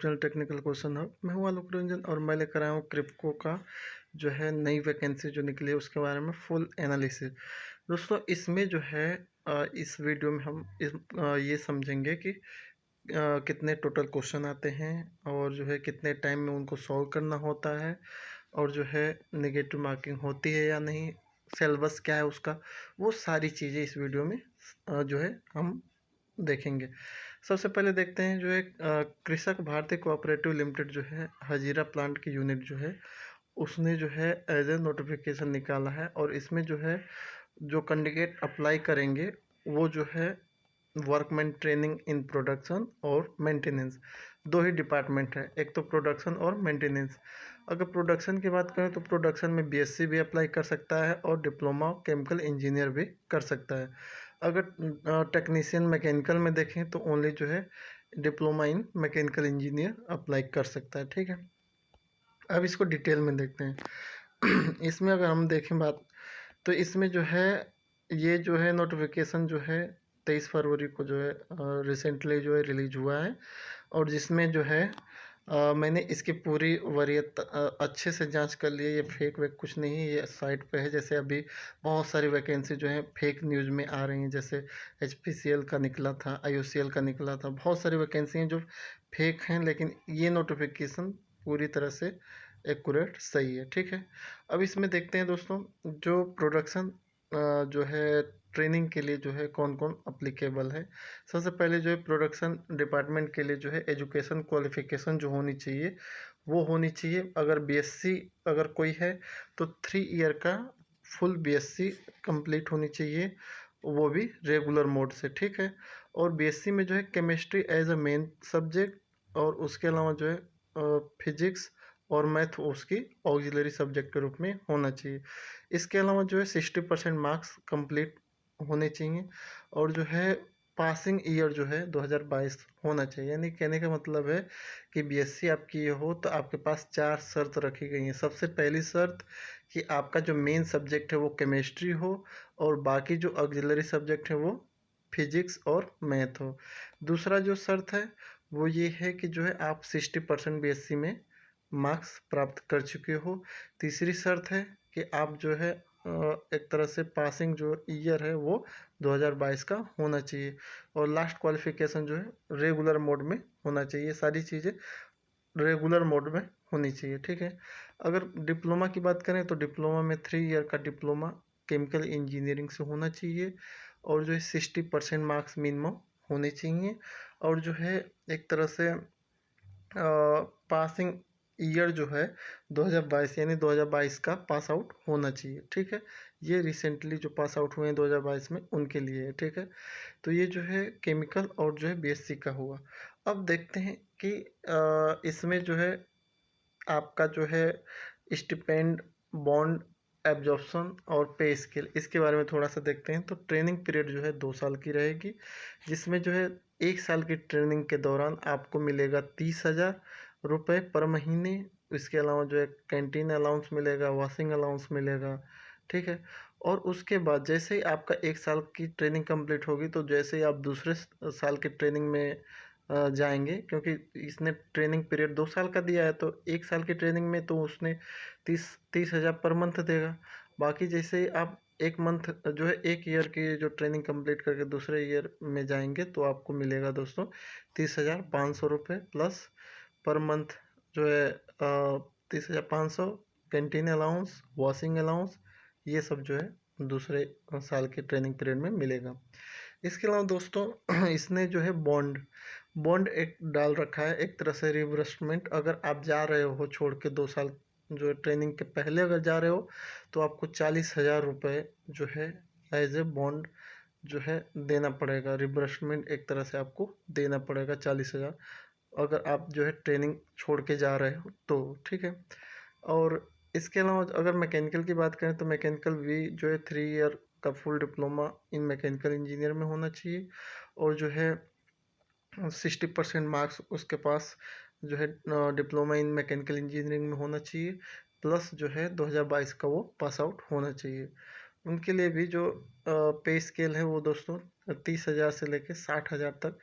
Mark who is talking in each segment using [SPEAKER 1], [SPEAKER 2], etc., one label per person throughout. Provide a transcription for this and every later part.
[SPEAKER 1] Channel technical question hub. मैं हूं आलोक रंजन और मैं लेकर आया हूँ क्रिप्को का जो है नई वैकेंसी जो निकली है उसके बारे में फुल एनालिसिस। दोस्तों इसमें जो है इस वीडियो में हम ये समझेंगे कि कितने टोटल क्वेश्चन आते हैं और जो है कितने टाइम में उनको सॉल्व करना होता है और जो है नेगेटिव मार्किंग होती है या नहीं, सिलेबस क्या है उसका, वो सारी चीज़ें इस वीडियो में जो है हम देखेंगे। सबसे पहले देखते हैं जो है कृषक भारतीय कोऑपरेटिव लिमिटेड जो है हजीरा प्लांट की यूनिट जो है उसने जो है एज ए नोटिफिकेशन निकाला है और इसमें जो है जो कैंडिडेट अप्लाई करेंगे वो जो है वर्कमैन ट्रेनिंग इन प्रोडक्शन और मेंटेनेंस, दो ही डिपार्टमेंट है, एक तो प्रोडक्शन और मेंटेनेंस। अगर प्रोडक्शन की बात करें तो प्रोडक्शन में बीएससी भी अप्लाई कर सकता है और डिप्लोमा केमिकल इंजीनियर भी कर सकता है। अगर टेक्नीशियन मैकेनिकल में देखें तो ओनली जो है diploma in mechanical engineer apply कर सकता है। ठीक है, अब इसको डिटेल में देखते हैं। इसमें अगर हम देखें बात तो इसमें जो है ये जो है नोटिफिकेशन जो है 23 फरवरी को जो है रिसेंटली जो है रिलीज हुआ है और जिसमें जो है मैंने इसकी पूरी वरीयता अच्छे से जांच कर ली है। ये फेक वेक कुछ नहीं है, ये साइट पे है। जैसे अभी बहुत सारी वैकेंसी जो है फेक न्यूज़ में आ रही हैं, जैसे एचपीसीएल का निकला था, आईओसीएल का निकला था, बहुत सारी वैकेंसी हैं जो फेक हैं, लेकिन ये नोटिफिकेशन पूरी तरह से एक्यूरेट सही है। ठीक है, अब इसमें देखते हैं दोस्तों जो प्रोडक्शन जो है ट्रेनिंग के लिए जो है कौन कौन अप्लीकेबल है। सबसे पहले जो है प्रोडक्शन डिपार्टमेंट के लिए जो है एजुकेशन क्वालिफिकेशन जो होनी चाहिए वो होनी चाहिए। अगर बीएससी अगर कोई है तो 3 ईयर का फुल बीएससी कंप्लीट होनी चाहिए, वो भी रेगुलर मोड से। ठीक है, और बीएससी में जो है chemistry as a main subject और उसके अलावा जो है फिजिक्स और मैथ उसकी ऑक्सिलरी सब्जेक्ट के रूप में होना चाहिए। इसके अलावा जो है 60% मार्क्स कंप्लीट होने चाहिए और जो है पासिंग ईयर जो है 2022 होना चाहिए। यानी कहने का मतलब है कि बीएससी आप किए हो तो आपके पास 4 शर्त रखी गई हैं। सबसे पहली शर्त कि आपका जो मेन सब्जेक्ट है वो केमिस्ट्री हो और बाकी जो ऑक्सिलरी सब्जेक्ट है वो फिजिक्स और मैथ हो। दूसरा जो शर्त है वो ये है कि जो है आप 60% बीएससी में मार्क्स प्राप्त कर चुके हो। तीसरी शर्त है कि आप जो है एक तरह से पासिंग जो ईयर है वो 2022 का होना चाहिए और लास्ट क्वालिफिकेशन जो है रेगुलर मोड में होना चाहिए। सारी चीज़ें रेगुलर मोड में होनी चाहिए। ठीक है, अगर डिप्लोमा की बात करें तो डिप्लोमा में 3 ईयर का डिप्लोमा केमिकल इंजीनियरिंग से होना चाहिए और जो है 60% मार्क्स मिनिमम होने चाहिए और जो है एक तरह से पासिंग ईयर जो है 2022 यानी 2022 का पास आउट होना चाहिए। ठीक है, ये रिसेंटली जो पास आउट हुए हैं 2022 में उनके लिए है। ठीक है, तो ये जो है केमिकल और जो है बीएससी का हुआ। अब देखते हैं कि इसमें जो है आपका जो है स्टिपेंड, बॉन्ड, एब्जॉर्प्शन और पे स्केल, इसके बारे में थोड़ा सा देखते हैं। तो ट्रेनिंग पीरियड जो है 2 साल की रहेगी, जिसमें जो है 1 साल की ट्रेनिंग के दौरान आपको मिलेगा 30,000 रुपये पर महीने। इसके अलावा जो है कैंटीन अलाउंस मिलेगा, वॉशिंग अलाउंस मिलेगा। ठीक है, और उसके बाद जैसे ही आपका 1 साल की ट्रेनिंग कंप्लीट होगी तो जैसे ही आप दूसरे साल की ट्रेनिंग में जाएंगे, क्योंकि इसने ट्रेनिंग पीरियड 2 साल का दिया है तो 1 साल की ट्रेनिंग में तो उसने 30,000 पर मंथ देगा। बाकी जैसे ही आप एक मंथ जो है 1 ईयर की जो ट्रेनिंग कंप्लीट करके दूसरे ईयर में जाएंगे तो आपको मिलेगा दोस्तों 30,500 रुपये प्लस पर मंथ जो है 30,500 कैंटीन अलाउंस, वॉशिंग अलाउंस, ये सब जो है दूसरे साल के ट्रेनिंग पीरियड में मिलेगा। इसके अलावा दोस्तों इसने जो है बॉन्ड बॉन्ड एक डाल रखा है, एक तरह से रिइंबर्समेंट। अगर आप जा रहे हो छोड़ के 2 साल जो है ट्रेनिंग के पहले अगर जा रहे हो तो आपको 40,000 रुपये जो है एज ए बॉन्ड जो है देना पड़ेगा। रिइंबर्समेंट एक तरह से आपको देना पड़ेगा 40,000 अगर आप जो है ट्रेनिंग छोड़ के जा रहे हो तो। ठीक है, और इसके अलावा अगर मैकेनिकल की बात करें तो मैकेनिकल भी जो है 3 ईयर का full diploma in mechanical engineer में होना चाहिए और जो है 60% मार्क्स उसके पास जो है डिप्लोमा इन मैकेनिकल इंजीनियरिंग में होना चाहिए प्लस जो है 2022 का वो पास आउट होना चाहिए। उनके लिए भी जो पे स्केल है वो दोस्तों 30,000 से लेकर 60,000 तक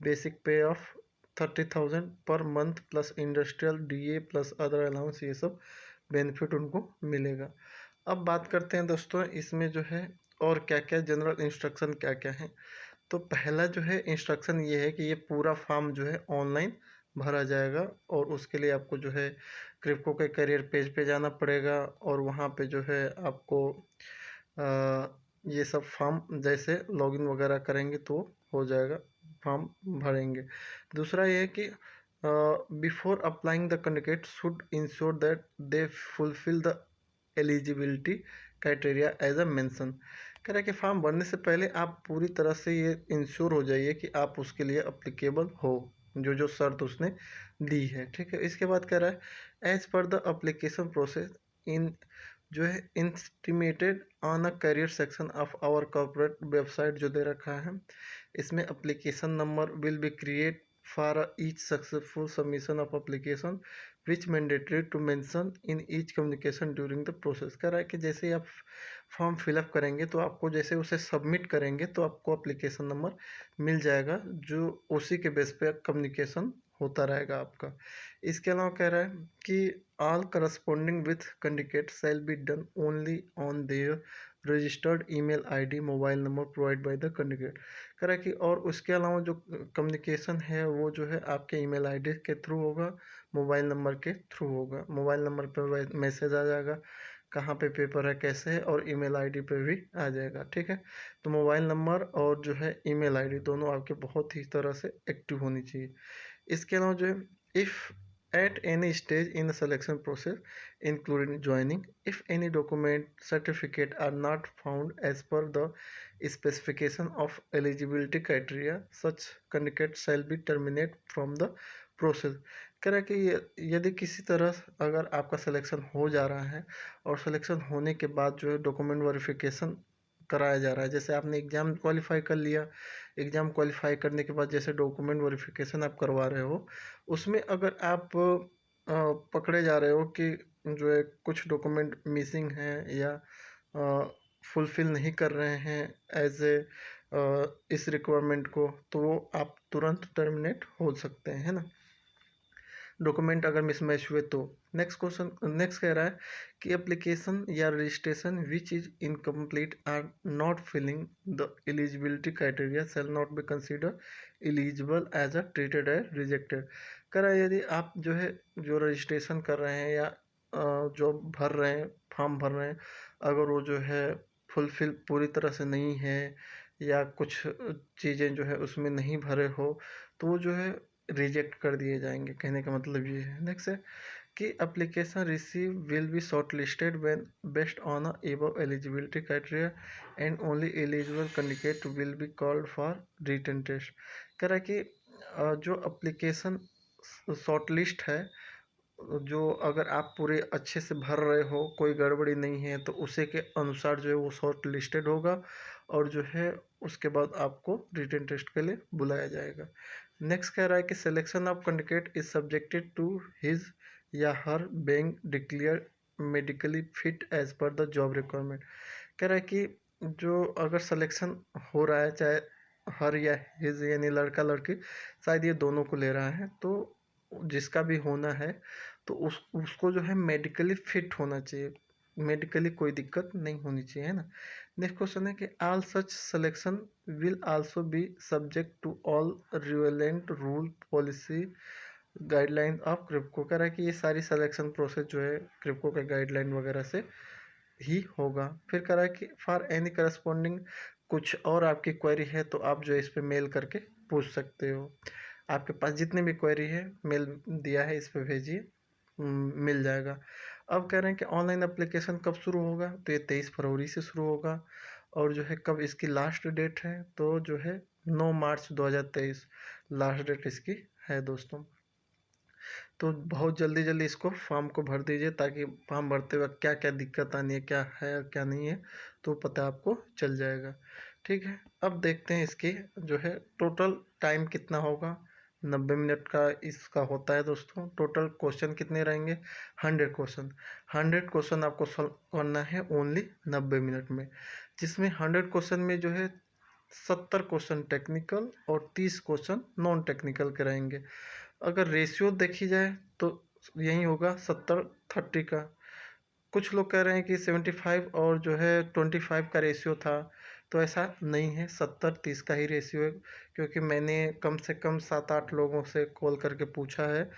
[SPEAKER 1] बेसिक पे of 30,000 per month plus industrial DA plus other allowance, ये सब बेनिफिट उनको मिलेगा। अब बात करते हैं दोस्तों इसमें जो है और क्या क्या जनरल इंस्ट्रक्शन क्या क्या है। तो पहला जो है इंस्ट्रक्शन ये है कि ये पूरा फॉर्म जो है ऑनलाइन भरा जाएगा और उसके लिए आपको जो है क्रिप्टो के करियर पेज पे जाना पड़ेगा और वहाँ पे जो है आपको ये सब फॉर्म जैसे लॉगिन वगैरह करेंगे तो हो जाएगा, फॉर्म भरेंगे। दूसरा ये है कि before applying the candidate should ensure that they fulfil the eligibility criteria as a mention. कह रहा है कि फॉर्म भरने से पहले आप पूरी तरह से ये इंश्योर हो जाइए कि आप उसके लिए अप्लीकेबल हो, जो जो शर्त उसने दी है, ठीक है। इसके बाद कह रहा है as per the application process in जो है intimated on a career section of our corporate website जो दे रखा है, इसमें application number will be create for each successful submission of application which mandatory to mention in each communication during the process. कह रहा है कि जैसे ही आप फॉर्म फिलअप करेंगे तो आपको जैसे उसे सबमिट करेंगे तो आपको अप्लीकेशन नंबर मिल जाएगा, जो उसी के बेस पे कम्युनिकेशन होता रहेगा आपका। इसके अलावा कह रहा है कि all corresponding with candidate shall be done only on their registered email ID mobile number provide by the candidate. कह रहा है कि और उसके अलावा जो कम्युनिकेशन है वो जो है आपके ईमेल आईडी के थ्रू होगा, मोबाइल नंबर के थ्रू होगा। मोबाइल नंबर पर मैसेज आ जाएगा कहाँ पे पेपर है कैसे है, और ईमेल आईडी पे भी आ जाएगा, ठीक है। तो मोबाइल नंबर और जो है ईमेल आईडी दोनों आपके बहुत ही तरह से एक्टिव होनी चाहिए। इसके अलावा जो है if at any stage in the selection process including joining, if any document certificate are not found as per the specification of eligibility criteria, such candidate shall be terminated from the process। कह रहा है कि यदि किसी तरह अगर आपका selection हो जा रहा है और सिलेक्शन होने के बाद जो है डॉक्यूमेंट वेरिफिकेशन कराया जा रहा है, जैसे आपने एग्ज़ाम क्वालिफाई कर लिया, एग्ज़ाम क्वालिफाई करने के बाद जैसे डॉक्यूमेंट वेरिफिकेशन आप करवा रहे हो, उसमें अगर आप पकड़े जा रहे हो कि जो है कुछ डॉक्यूमेंट मिसिंग हैं या फुलफ़िल नहीं कर रहे हैं एज़ ए इस रिक्वायरमेंट को, तो वो आप तुरंत टर्मिनेट हो सकते हैं, है ना, डॉक्यूमेंट अगर मिसमैच हुए तो। नेक्स्ट क्वेश्चन, नेक्स्ट कह रहा है कि एप्लीकेशन या registration which is incomplete or not filling the eligibility criteria shall not be consider eligible as a treated as rejected. कह रहा है यदि आप जो है जो रजिस्ट्रेशन कर रहे हैं या जो भर रहे हैं, फॉर्म भर रहे हैं, अगर वो जो है फुलफिल पूरी तरह से नहीं है या कुछ चीज़ें जो है उसमें नहीं भरे हो, तो वो जो है रिजेक्ट कर दिए जाएंगे। कहने का मतलब ये है। नेक्स्ट है कि application receive will be shortlisted when based on above eligibility criteria and only eligible candidate will be called for written test. कह रहा है कि जो एप्लीकेशन शॉर्ट लिस्ट है, जो अगर आप पूरे अच्छे से भर रहे हो, कोई गड़बड़ी नहीं है, तो उसी के अनुसार जो है वो शॉर्ट लिस्टेड होगा और जो है उसके बाद आपको रिटन टेस्ट के लिए बुलाया जाएगा। नेक्स्ट कह रहा है कि selection of candidate is subjected to his या her being declare medically fit as per the job requirement. कह रहा है कि जो अगर सिलेक्शन हो रहा है, चाहे हर या हिज यानी लड़का लड़की, शायद ये दोनों को ले रहा है, तो जिसका भी होना है तो उसको जो है मेडिकली फिट होना चाहिए, मेडिकली कोई दिक्कत नहीं होनी चाहिए, है ना। नेक्स्ट क्वेश्चन है कि all such selection will also be subject to all relevant rule policy guideline of KRIBHCO. कह रहा है कि ये सारी सिलेक्शन प्रोसेस जो है क्रिप्को के गाइडलाइन वगैरह से ही होगा। फिर कह रहा है कि फॉर एनी करस्पॉन्डिंग, कुछ और आपकी क्वेरी है तो आप जो है इस पर मेल करके पूछ सकते हो। आपके पास जितने भी क्वेरी है मेल दिया है इस पर भेजिए, मिल जाएगा। अब कह रहे हैं कि ऑनलाइन एप्लीकेशन कब शुरू होगा, तो ये 23 फरवरी से शुरू होगा और जो है कब इसकी लास्ट डेट है, तो जो है 9 मार्च 2023 लास्ट डेट इसकी है दोस्तों। तो बहुत जल्दी जल्दी इसको फॉर्म को भर दीजिए ताकि फॉर्म भरते वक्त क्या क्या दिक्कत आनी है, क्या है और क्या नहीं है, तो पता आपको चल जाएगा, ठीक है। अब देखते हैं इसकी जो है टोटल टाइम कितना होगा। 90 मिनट का इसका होता है दोस्तों। टोटल क्वेश्चन कितने रहेंगे, 100 क्वेश्चन। 100 क्वेश्चन आपको सॉल्व करना है ओनली 90 मिनट में, जिसमें 100 क्वेश्चन में जो है 70 क्वेश्चन टेक्निकल और 30 क्वेश्चन नॉन टेक्निकल के रहेंगे। अगर रेशियो देखी जाए तो यही होगा 70-30 का। कुछ लोग कह रहे हैं कि 75 और जो है 25 का रेशियो था, तो ऐसा नहीं है, 70-30 का ही रेशियो है। क्योंकि मैंने कम से कम 7-8 लोगों से कॉल करके पूछा है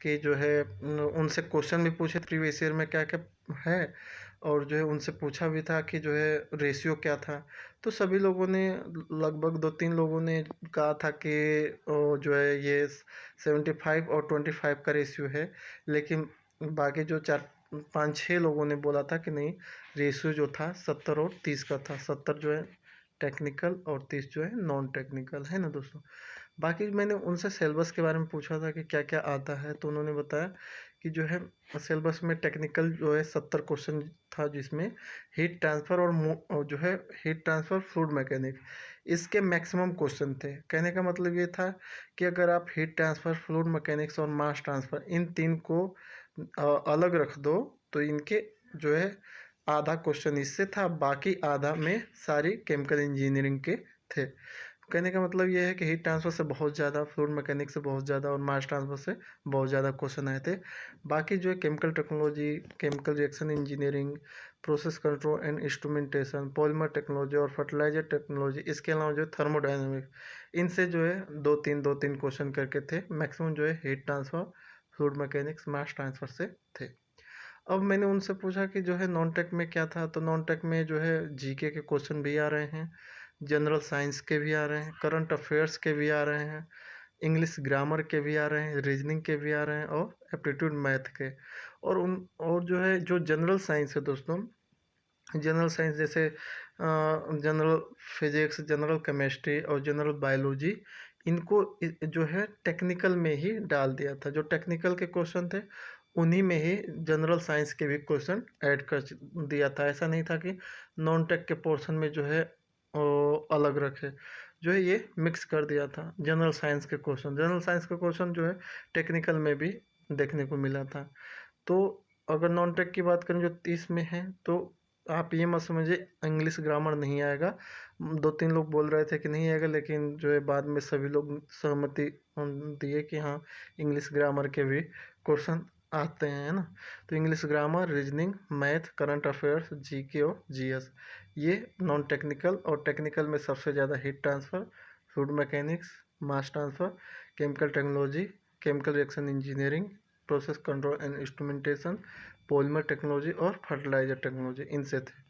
[SPEAKER 1] कि जो है उनसे क्वेश्चन भी पूछे प्रीवियस ईयर में क्या क्या है, और जो है उनसे पूछा भी था कि जो है रेशियो क्या था। तो सभी लोगों ने, लगभग 2-3 लोगों ने कहा था कि जो है ये 75 और 25 का रेशियो है। लेकिन बाकी जो 4-5-6 लोगों ने बोला था कि नहीं, रेशियो जो था 70 और 30 का था। 70 जो है टेक्निकल और 30 जो है नॉन टेक्निकल, है ना दोस्तों। बाकी मैंने उनसे सिलेबस के बारे में पूछा था कि क्या क्या आता है, तो उन्होंने बताया कि जो है सिलेबस में टेक्निकल जो है 70 क्वेश्चन था, जिसमें हीट ट्रांसफ़र और जो है हीट ट्रांसफ़र फ्लूइड मैकेनिक, इसके मैक्सिमम क्वेश्चन थे। कहने का मतलब ये था कि अगर आप हीट ट्रांसफ़र, फ्लूइड मैकेनिक्स और मास ट्रांसफ़र इन तीन को अलग रख दो, तो इनके जो है आधा क्वेश्चन इससे था, बाकी आधा में सारी केमिकल इंजीनियरिंग के थे। कहने का मतलब ये है कि हीट ट्रांसफर से बहुत ज़्यादा, फ्लूइड मैकेनिक्स से बहुत ज़्यादा और मास ट्रांसफर से बहुत ज़्यादा क्वेश्चन आए थे। बाकी जो है chemical technology, chemical reaction engineering, process control and instrumentation, polymer technology और फर्टिलाइजर टेक्नोलॉजी, इसके अलावा जो है थर्मोडायनेमिक्स, इनसे जो है दो तीन क्वेश्चन करके थे। मैक्सिमम जो है heat transfer, fluid mechanics, mass transfer से थे। अब मैंने उनसे पूछा कि जो है नॉन टेक में क्या था, तो नॉन टेक में जो है जीके के क्वेश्चन भी आ रहे हैं, जनरल साइंस के भी आ रहे हैं, करंट अफेयर्स के भी आ रहे हैं, इंग्लिश ग्रामर के भी आ रहे हैं, रीजनिंग के भी आ रहे हैं और एप्टीट्यूड मैथ के। और जो है जो जनरल साइंस है दोस्तों, जनरल साइंस जैसे जनरल फिजिक्स, जनरल केमिस्ट्री और जनरल बायोलॉजी, इनको जो है टेक्निकल में ही डाल दिया था। जो टेक्निकल के क्वेश्चन थे उन्हीं में ही जनरल साइंस के भी क्वेश्चन ऐड कर दिया था। ऐसा नहीं था कि नॉन टेक के पोर्शन में जो है अलग रखे, जो है ये मिक्स कर दिया था। जनरल साइंस के क्वेश्चन जो है टेक्निकल में भी देखने को मिला था। तो अगर नॉन टेक की बात करें जो 30 में है, तो आप ये मत समझिए इंग्लिश ग्रामर नहीं आएगा। 2-3 लोग बोल रहे थे कि नहीं आएगा, लेकिन जो है बाद में सभी लोग सहमति दिए कि हाँ, इंग्लिश ग्रामर के भी क्वेश्चन आते हैं, है ना। तो English grammar, reasoning, math, current affairs, GK और जीएस, ये नॉन टेक्निकल। और टेक्निकल में सबसे ज़्यादा heat transfer, fluid mechanics, mass transfer, chemical technology, chemical reaction engineering, process control and instrumentation, polymer technology और फर्टिलाइजर टेक्नोलॉजी, इनसे थे।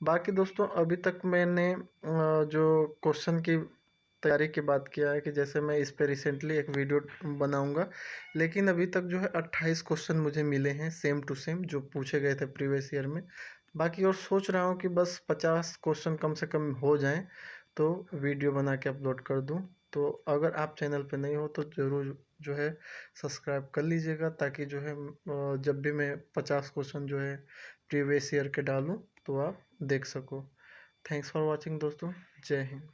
[SPEAKER 1] बाकी दोस्तों अभी तक मैंने जो क्वेश्चन की तैयारी की बात किया है कि जैसे मैं इस पे रिसेंटली एक वीडियो बनाऊंगा, लेकिन अभी तक जो है 28 क्वेश्चन मुझे मिले हैं सेम टू सेम जो पूछे गए थे प्रीवियस ईयर में। बाकी और सोच रहा हूँ कि बस 50 क्वेश्चन कम से कम हो जाएं तो वीडियो बना के अपलोड कर दूं। तो अगर आप चैनल पे नहीं हो तो ज़रूर जो है सब्सक्राइब कर लीजिएगा, ताकि जो है जब भी मैं 50 क्वेश्चन जो है प्रीवियस ईयर के डालूं तो आप देख सको। थैंक्स फॉर वॉचिंग दोस्तों। जय हिंद।